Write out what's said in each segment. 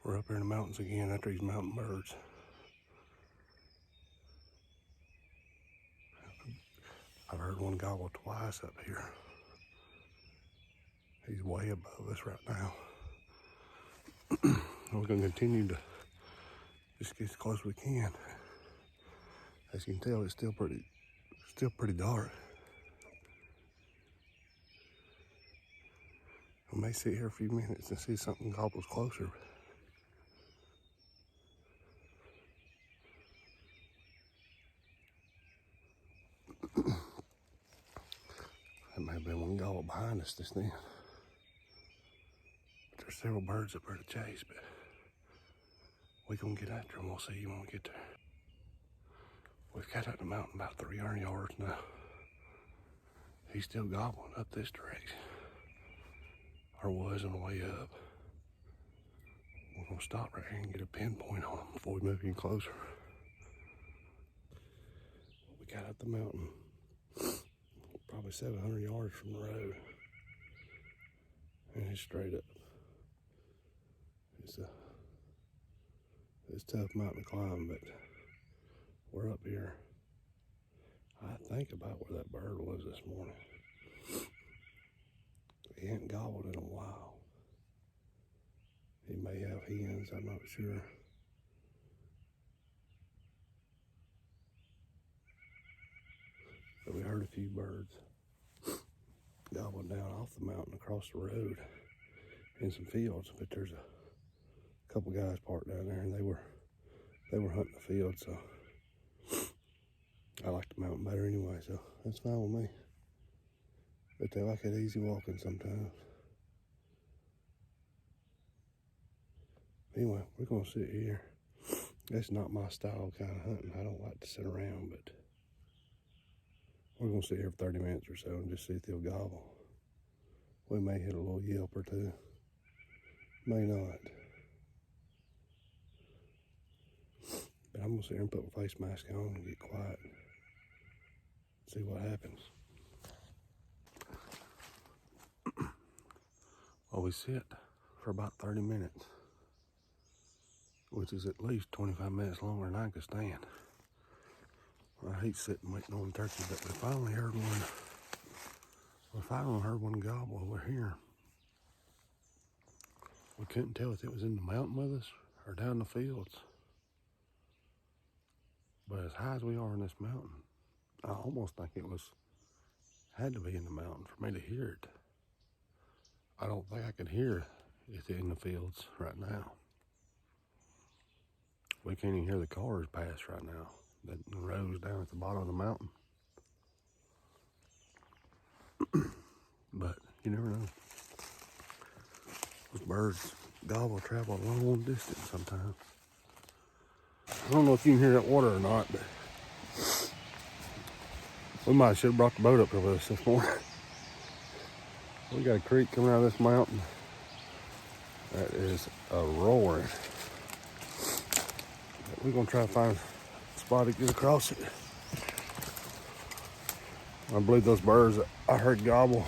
We're up here in the mountains again after these mountain birds. I've heard one gobble twice up here. He's way above us right now. We're gonna continue to just get as close as we can. As you can tell, it's still pretty dark. We may sit here a few minutes and see something gobbles closer. That may have been one gobble behind us just then. But there's several birds up there to chase, but we're gonna get after them. We'll see you when we get there. We've got up the mountain about 300 yards now. He's still gobbling up this direction. Or was on the way up. We're gonna stop right here and get a pinpoint on him before we move any closer. We got up the mountain, probably 700 yards from the road. And it's straight up. It's a tough mountain to climb, but we're up here. I think about where that bird was this morning. He hadn't gobbled in a while. He may have hens, I'm not sure. But we heard a few birds gobbling down off the mountain across the road in some fields. But there's a couple guys parked down there, and they were hunting the field. So I like the mountain better anyway, so that's fine with me. But they like it easy walking sometimes. Anyway, we're gonna sit here. That's not my style kind of hunting. I don't like to sit around, but we're gonna sit here for 30 minutes or so and just see if they'll gobble. We may hit a little yelp or two. May not. But I'm gonna sit here and put my face mask on and get quiet. See what happens. Well, we sit for about 30 minutes, which is at least 25 minutes longer than I could stand. I hate sitting waiting on turkey, but we finally heard one. We finally heard one gobble over here. We couldn't tell if it was in the mountain with us or down in the fields. But as high as we are in this mountain, I almost think it had to be in the mountain for me to hear it. I don't think I could hear it in the fields right now. We can't even hear the cars pass right now. The road's down at the bottom of the mountain. But you never know. Those birds travel a long distance sometimes. I don't know if you can hear that water or not, but we might should have brought the boat up here with us this morning. We got a creek coming out of this mountain that is a roaring. We're gonna try to find a spot to get across it. I believe those birds that I heard gobble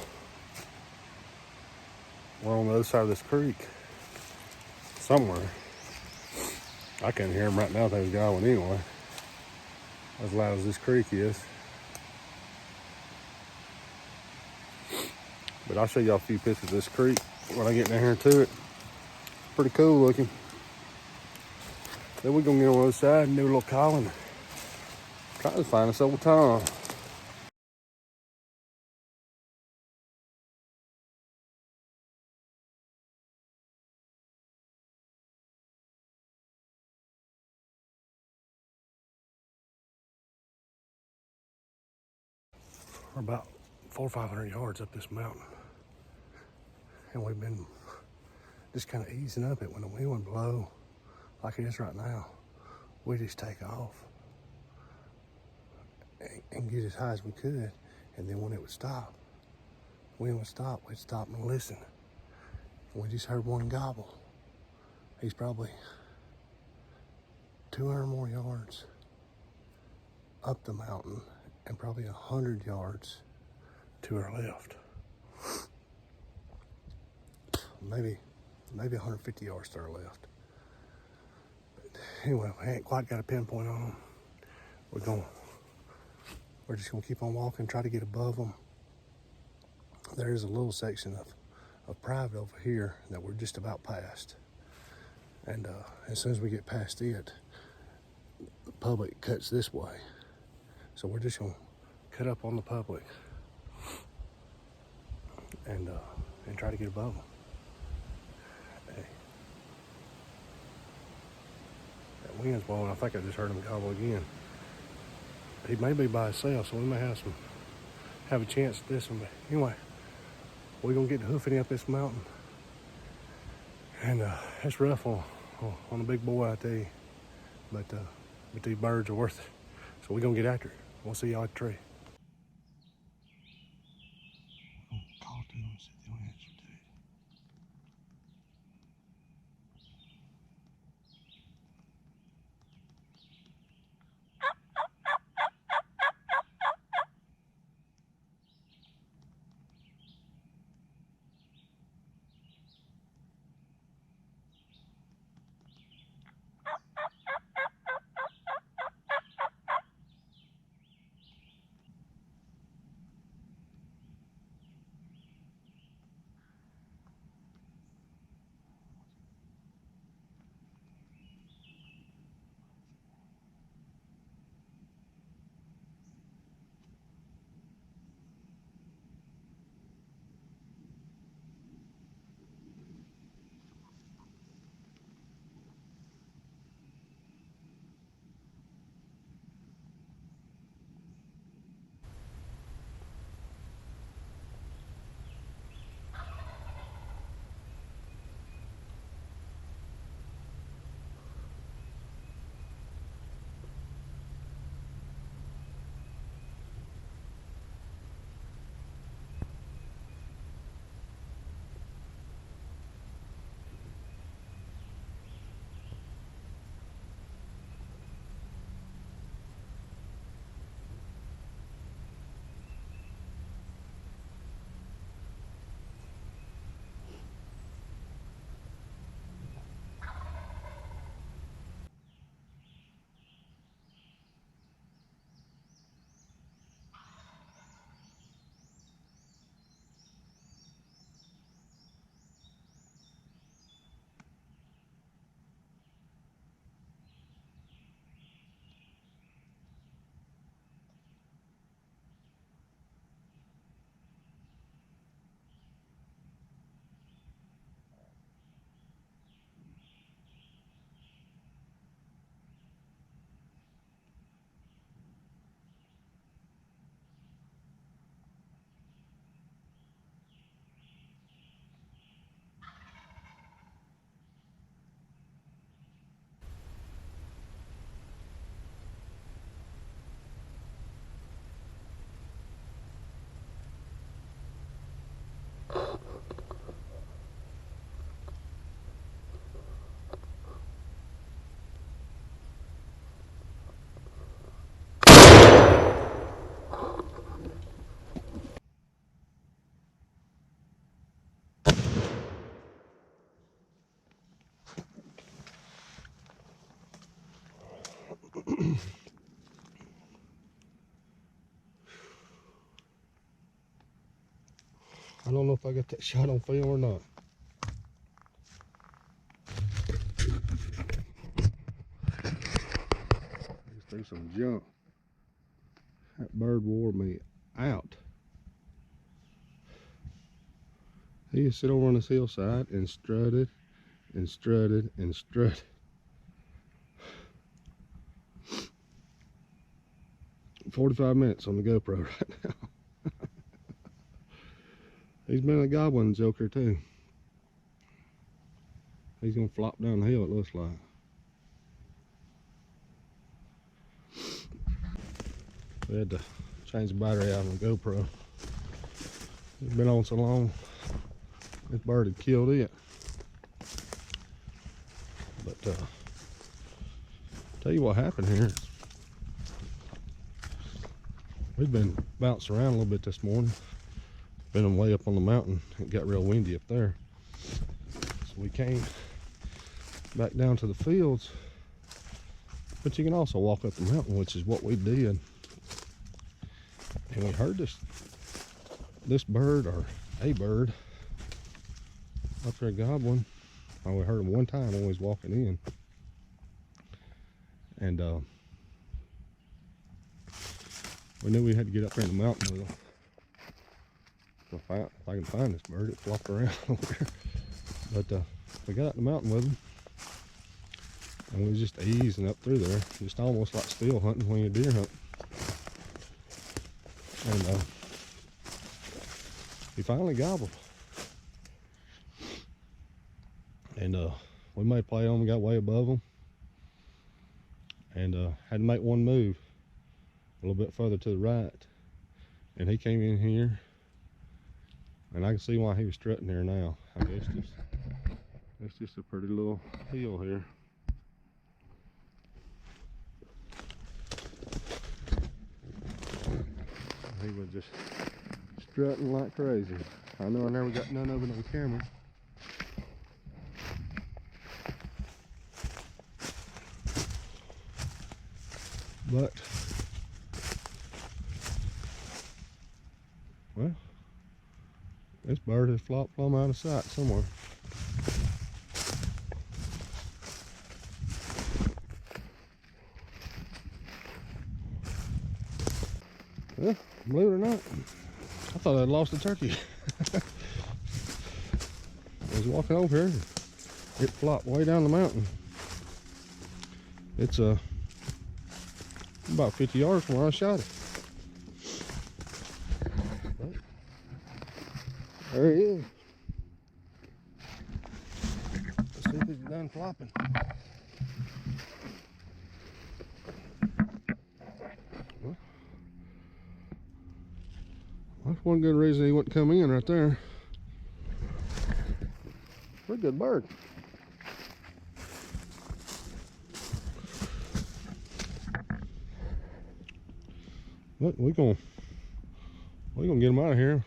were on the other side of this creek somewhere. I couldn't hear them right now if they was gobbling anyway, as loud as this creek is. But I'll show y'all a few pictures of this creek when I get down here to it. Pretty cool looking. Then we're gonna get on the other side and do a little calling. Try to find us old Tom. We're about 400 or 500 yards up this mountain. And we've been just kind of easing up it when the wind would blow like it is right now. We just take off and get as high as we could. And then when it would stop, wind would stop, we'd stop and listen. And we just heard one gobble. He's probably 200 more yards up the mountain and probably 100 yards to our left. Maybe 150 yards to our left. Anyway, we ain't quite got a pinpoint on them. We're just gonna keep on walking, try to get above them. There's a little section of private over here that we're just about past. And as soon as we get past it, the public cuts this way. So we're just gonna cut up on the public and try to get above them. Hey. That wind's blowing. I think I just heard him gobble again. He may be by himself, so we may have a chance at this one. But anyway, we're gonna get to hoofing up this mountain. And it's rough on a big boy, I tell you. But these birds are worth it. So we're gonna get after it. We'll see y'all at the tree. Call to them and see if they'll answer to it. I don't know if I got that shot on film or not. Just threw some junk. That bird wore me out. He just sit over on this hillside and strutted and strutted and strutted. $45 on the GoPro right now. He's been a gobbling joker too. He's gonna flop down the hill, it looks like. We had to change the battery out on the GoPro. It's been on so long, this bird had killed it. But tell you what happened here. We've been bouncing around a little bit this morning. Been way up on the mountain. It got real windy up there. So we came back down to the fields But you can also walk up the mountain, which is what we did. And we heard this bird, or a bird, up there gobbling. Oh, we heard him one time when we was walking in. And we knew we had to get up there in the mountain with him. So if I can find this bird, it flopped around over there. But we got up the mountain with him. And we was just easing up through there, just almost like steel hunting when you deer hunt. And he finally gobbled. And we made play on him, got way above him. And had to make one move a little bit further to the right. And he came in here. And I can see why he was strutting there now. I guess it's just a pretty little hill here. He was just strutting like crazy. I know I never got none of it on camera. But, well, this bird has flopped plumb out of sight somewhere. Well, believe it or not, I thought I'd lost a turkey. I was walking over here, it flopped way down the mountain. It's about 50 yards from where I shot it. But there he is. Let's see if he's done flopping. That's one good reason he wouldn't come in right there. Pretty good bird. But we're gonna get him out of here.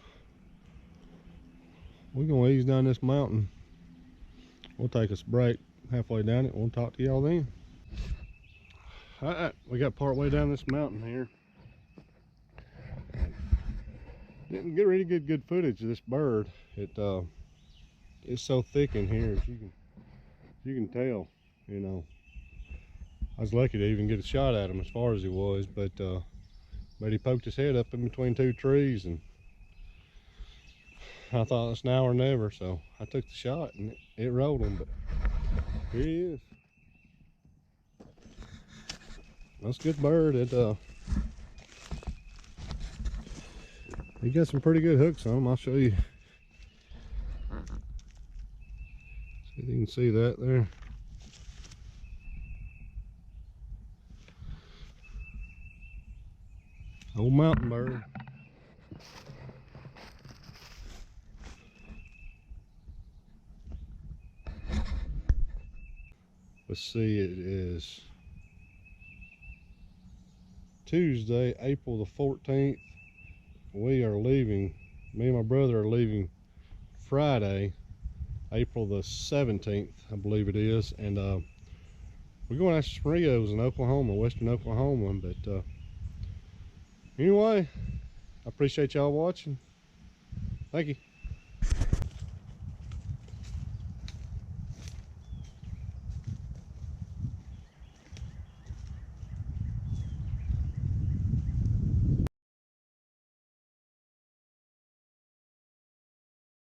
We're gonna ease down this mountain. We'll take us a break halfway down it. We'll talk to y'all then. All right, we got part way down this mountain here. Didn't get really good footage of this bird. It's so thick in here, as you can tell. You know, I was lucky to even get a shot at him as far as he was, but he poked his head up in between two trees, and I thought it's now or never. So I took the shot, and it rolled him. But here he is. That's a good bird. He got some pretty good hooks on him. I'll show you. See if you can see that there. Old mountain bird. Let's see, it is Tuesday, April the 14th. We are leaving, me and my brother are leaving Friday, April the 17th, I believe it is. And we're going after some Rios in Oklahoma, western Oklahoma. But anyway, I appreciate y'all watching. Thank you.